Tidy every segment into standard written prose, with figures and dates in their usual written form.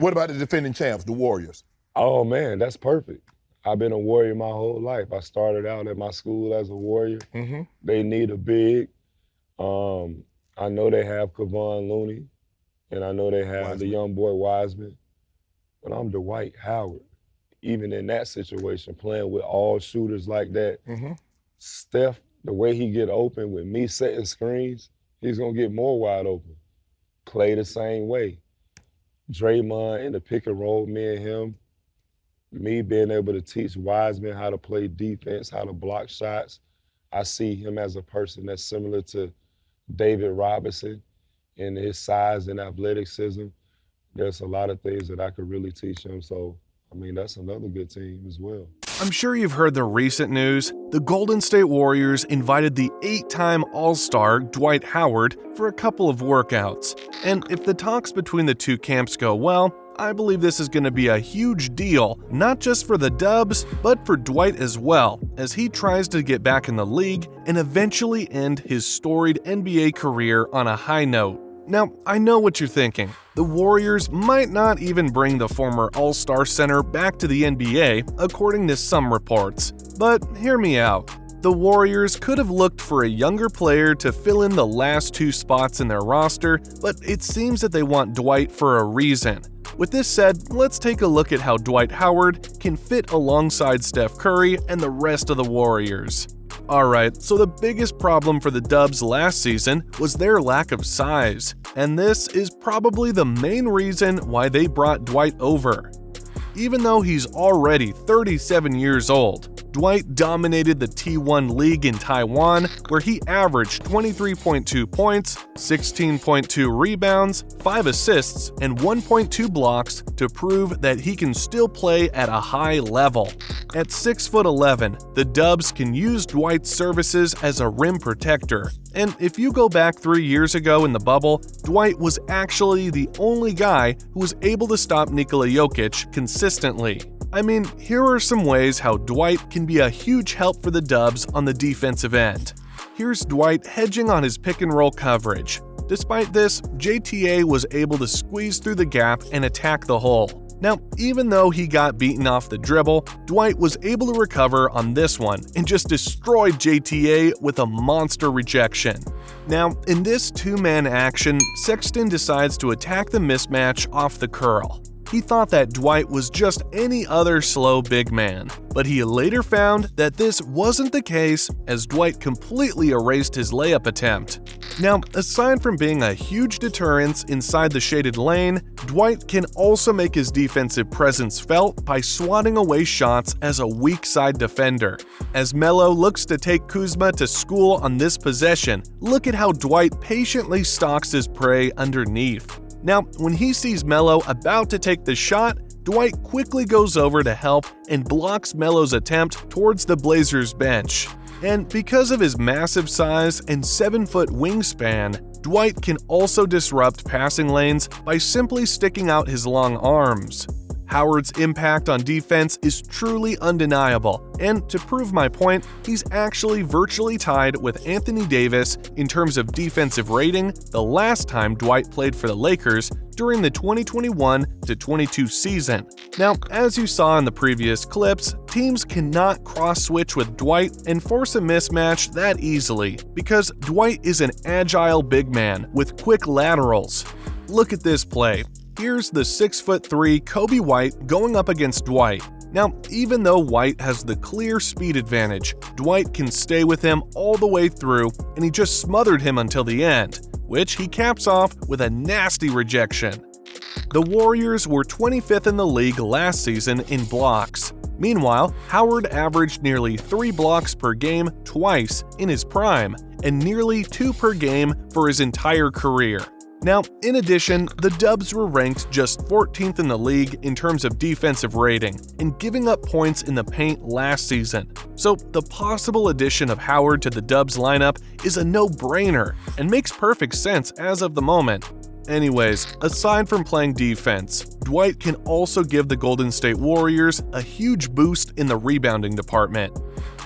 What about the defending champs, the Warriors? Oh man, that's perfect. I've been a Warrior my whole life. I started out at my school as a Warrior. Mm-hmm. They need a big. I know they have Kevon Looney, and I know they have the young boy Wiseman, but I'm Dwight Howard. Even in that situation, playing with all shooters like that, Steph, the way he get open with me setting screens, he's gonna get more wide open. Play the same way. Draymond in the pick and roll, me and him, me being able to teach Wiseman how to play defense, how to block shots. I see him as a person that's similar to David Robinson in his size and athleticism. There's a lot of things that I could really teach him. So, I mean, that's another good team as well. I'm sure you've heard the recent news. The Golden State Warriors invited the 8-time All-Star Dwight Howard for a couple of workouts. And if the talks between the two camps go well, I believe this is going to be a huge deal, not just for the Dubs, but for Dwight as well, as he tries to get back in the league and eventually end his storied NBA career on a high note. Now, I know what you're thinking. The Warriors might not even bring the former All-Star center back to the NBA, according to some reports. But hear me out. The Warriors could have looked for a younger player to fill in the last 2 spots in their roster, but it seems that they want Dwight for a reason. With this said, let's take a look at how Dwight Howard can fit alongside Steph Curry and the rest of the Warriors. Alright, so the biggest problem for the Dubs last season was their lack of size, and this is probably the main reason why they brought Dwight over. Even though he's already 37 years old, Dwight dominated the T1 League in Taiwan, where he averaged 23.2 points, 16.2 rebounds, 5 assists, and 1.2 blocks to prove that he can still play at a high level. At 6'11", the Dubs can use Dwight's services as a rim protector. And if you go back 3 years ago in the bubble, Dwight was actually the only guy who was able to stop Nikola Jokic consistently. I mean, here are some ways how Dwight can be a huge help for the Dubs on the defensive end. Here's Dwight hedging on his pick and roll coverage. Despite this, JTA was able to squeeze through the gap and attack the hole. Now, even though he got beaten off the dribble, Dwight was able to recover on this one and just destroyed JTA with a monster rejection. Now, in this 2-man action, Sexton decides to attack the mismatch off the curl. He thought that Dwight was just any other slow big man, but he later found that this wasn't the case as Dwight completely erased his layup attempt. Now, aside from being a huge deterrence inside the shaded lane, Dwight can also make his defensive presence felt by swatting away shots as a weak side defender. As Melo looks to take Kuzma to school on this possession, look at how Dwight patiently stalks his prey underneath. Now, when he sees Melo about to take the shot, Dwight quickly goes over to help and blocks Melo's attempt towards the Blazers bench. And because of his massive size and 7-foot wingspan, Dwight can also disrupt passing lanes by simply sticking out his long arms. Howard's impact on defense is truly undeniable, and to prove my point, he's actually virtually tied with Anthony Davis in terms of defensive rating the last time Dwight played for the Lakers during the 2021-22 season. Now, as you saw in the previous clips, teams cannot cross-switch with Dwight and force a mismatch that easily, because Dwight is an agile big man with quick laterals. Look at this play. Here's the 6'3" Kobe White going up against Dwight. Now, even though White has the clear speed advantage, Dwight can stay with him all the way through, and he just smothered him until the end, which he caps off with a nasty rejection. The Warriors were 25th in the league last season in blocks. Meanwhile, Howard averaged nearly 3 blocks per game twice in his prime, and nearly 2 per game for his entire career. Now, in addition, the Dubs were ranked just 14th in the league in terms of defensive rating and giving up points in the paint last season. So the possible addition of Howard to the Dubs lineup is a no-brainer and makes perfect sense as of the moment. Anyways, aside from playing defense, Dwight can also give the Golden State Warriors a huge boost in the rebounding department.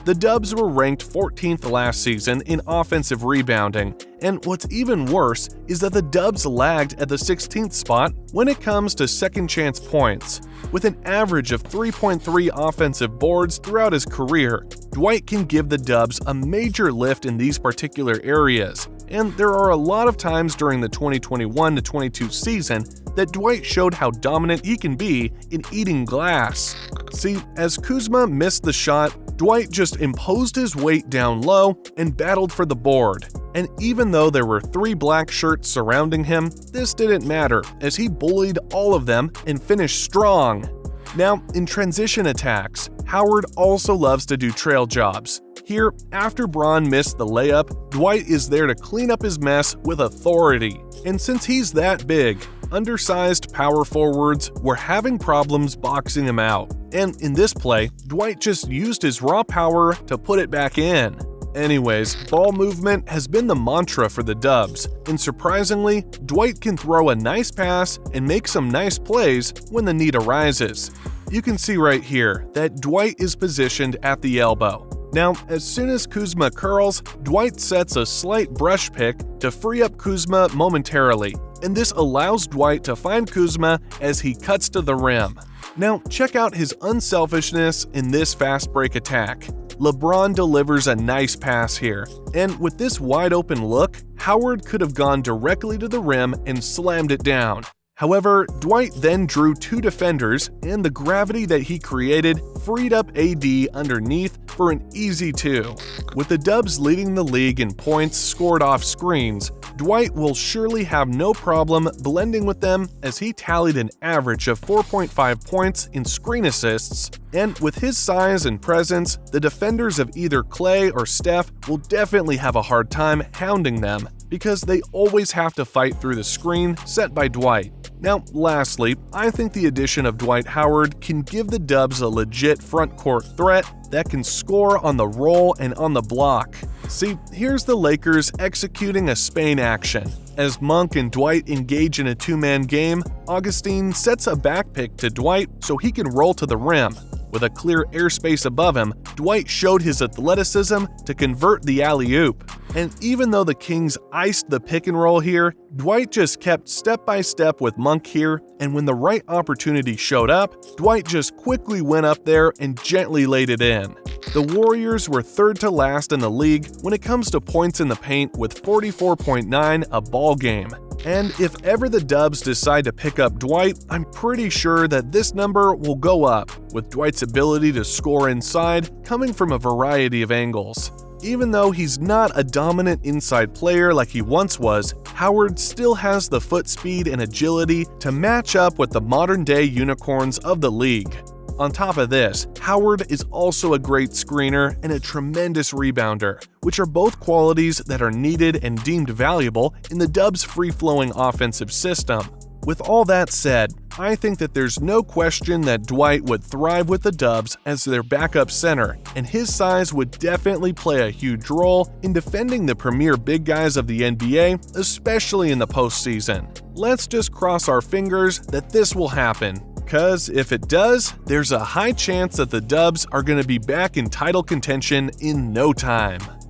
The Dubs were ranked 14th last season in offensive rebounding, and what's even worse is that the Dubs lagged at the 16th spot when it comes to second chance points. With an average of 3.3 offensive boards throughout his career, Dwight can give the Dubs a major lift in these particular areas, and there are a lot of times during the 2021-22 season that Dwight showed how dominant he can be in eating glass. See, as Kuzma missed the shot, Dwight just imposed his weight down low and battled for the board. And even though there were 3 black shirts surrounding him, this didn't matter as he bullied all of them and finished strong. Now, in transition attacks, Howard also loves to do trail jobs. Here, after Braun missed the layup, Dwight is there to clean up his mess with authority. And since he's that big, undersized power forwards were having problems boxing him out. And in this play, Dwight just used his raw power to put it back in. Anyways, ball movement has been the mantra for the Dubs, and surprisingly, Dwight can throw a nice pass and make some nice plays when the need arises. You can see right here that Dwight is positioned at the elbow. Now, as soon as Kuzma curls, Dwight sets a slight brush pick to free up Kuzma momentarily, and this allows Dwight to find Kuzma as he cuts to the rim. Now, check out his unselfishness in this fast break attack. LeBron delivers a nice pass here, and with this wide open look, Howard could have gone directly to the rim and slammed it down. However, Dwight then drew 2 defenders, and the gravity that he created freed up AD underneath for an easy 2. With the Dubs leading the league in points scored off screens, Dwight will surely have no problem blending with them as he tallied an average of 4.5 points in screen assists, and with his size and presence, the defenders of either Clay or Steph will definitely have a hard time hounding them because they always have to fight through the screen set by Dwight. Now, lastly, I think the addition of Dwight Howard can give the Dubs a legit front court threat that can score on the roll and on the block. See, here's the Lakers executing a Spain action. As Monk and Dwight engage in a 2-man game, Augustine sets a back pick to Dwight so he can roll to the rim. With a clear airspace above him, Dwight showed his athleticism to convert the alley-oop. And even though the Kings iced the pick and roll here, Dwight just kept step by step with Monk here, and when the right opportunity showed up, Dwight just quickly went up there and gently laid it in. The Warriors were 3rd to last in the league when it comes to points in the paint with 44.9 a ball game. And if ever the Dubs decide to pick up Dwight, I'm pretty sure that this number will go up, with Dwight's ability to score inside coming from a variety of angles. Even though he's not a dominant inside player like he once was, Howard still has the foot speed and agility to match up with the modern-day unicorns of the league. On top of this, Howard is also a great screener and a tremendous rebounder, which are both qualities that are needed and deemed valuable in the Dubs' free-flowing offensive system. With all that said, I think that there's no question that Dwight would thrive with the Dubs as their backup center, and his size would definitely play a huge role in defending the premier big guys of the NBA, especially in the postseason. Let's just cross our fingers that this will happen, because if it does, there's a high chance that the Dubs are going to be back in title contention in no time.